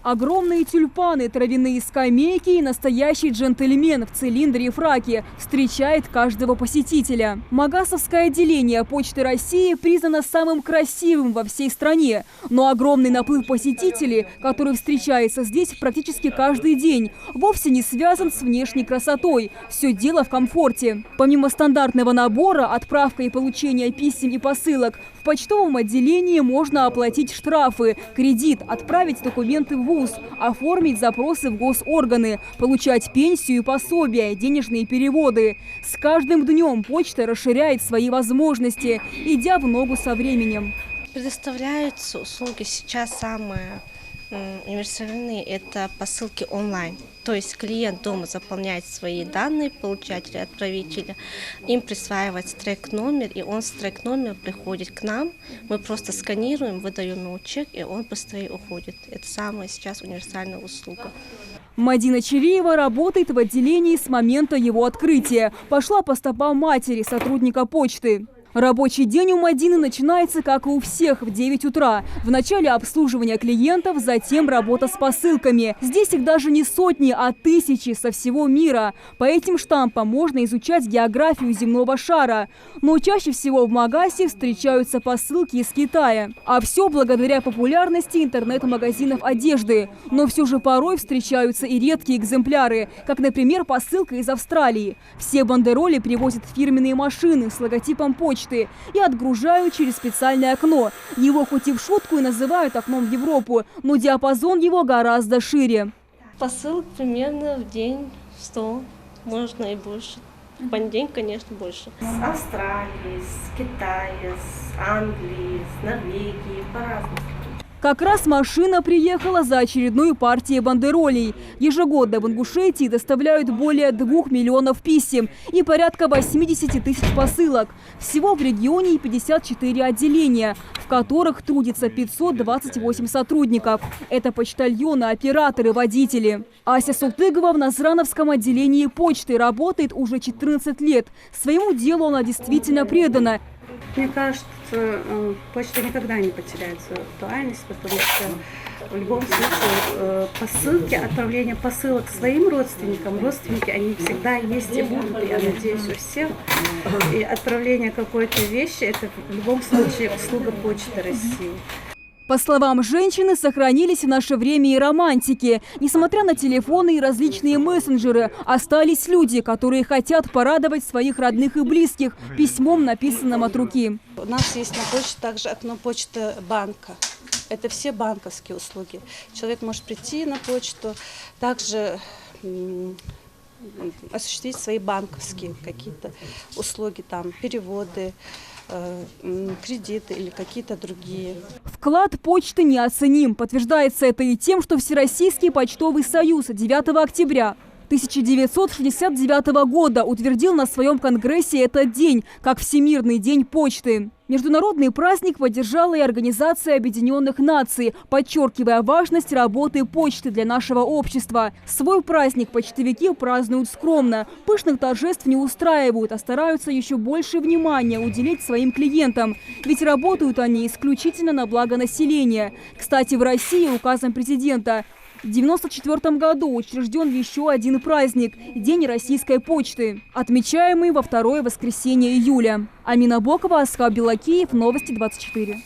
Огромные тюльпаны, травяные скамейки и настоящий джентльмен в цилиндре и фраке встречает каждого посетителя. Магасовское отделение Почты России признано самым красивым во всей стране. Но огромный наплыв посетителей, который встречается здесь практически каждый день, вовсе не связан с внешней красотой. Все дело в комфорте. Помимо стандартного набора, отправка и получение писем и посылок, в почтовом отделении можно оплатить штрафы, кредит, отправить документы в ВУЗ, оформить запросы в госорганы, получать пенсию и пособия, денежные переводы. С каждым днем почта расширяет свои возможности, идя в ногу со временем. Предоставляются услуги сейчас самые универсальные – это посылки онлайн. То есть клиент дома заполняет свои данные, получателя, отправителя, им присваивается трек-номер, и он с трек-номера приходит к нам. Мы просто сканируем, выдаем ему чек, и он быстрее уходит. Это самая сейчас универсальная услуга. Мадина Чевиева работает в отделении с момента его открытия. Пошла по стопам матери, сотрудника почты. Рабочий день у Мадины начинается, как и у всех, в 9 утра. Вначале обслуживание клиентов, затем работа с посылками. Здесь их даже не сотни, а тысячи со всего мира. По этим штампам можно изучать географию земного шара. Но чаще всего в Магасе встречаются посылки из Китая. А все благодаря популярности интернет-магазинов одежды. Но все же порой встречаются и редкие экземпляры, как, например, посылка из Австралии. Все бандероли привозят фирменные машины с логотипом почты и отгружают через специальное окно. Его хоть и в шутку и называют окном в Европу, но диапазон его гораздо шире. Посылок примерно в день 100, можно и больше. В понедельник, конечно, больше. С Австралии, с Китая, с Англии, с Норвегии, по-разному. Как раз машина приехала за очередной партией бандеролей. Ежегодно в Ингушетии доставляют более 2 миллионов писем и порядка 80 тысяч посылок. Всего в регионе 54 отделения, в которых трудится 528 сотрудников. Это почтальоны, операторы, водители. Ася Султыгова в Назрановском отделении почты работает уже 14 лет. Своему делу она действительно предана. Мне кажется, почта никогда не потеряет свою актуальность, потому что в любом случае посылки, отправление посылок своим родственникам, родственники, они всегда есть и будут, я надеюсь, у всех. И отправление какой-то вещи – это в любом случае услуга Почты России. По словам женщины, сохранились в наше время и романтики. Несмотря на телефоны и различные мессенджеры, остались люди, которые хотят порадовать своих родных и близких письмом, написанным от руки. У нас есть на почте также окно почты банка. Это все банковские услуги. Человек может прийти на почту, также осуществить свои банковские какие-то услуги, там переводы, кредиты или какие-то другие. Вклад почты неоценим. Подтверждается это и тем, что Всероссийский почтовый союз 9 октября 1969 года утвердил на своем конгрессе этот день как Всемирный день почты. Международный праздник поддержала и Организация Объединенных Наций, подчеркивая важность работы почты для нашего общества. Свой праздник почтовики празднуют скромно. Пышных торжеств не устраивают, а стараются еще больше внимания уделить своим клиентам. Ведь работают они исключительно на благо населения. Кстати, в России указом президента в 1994 году учрежден еще один праздник – День российской почты, отмечаемый во второе воскресенье июля. Амина Бокова, Асхаб Белакиев, Новости 24.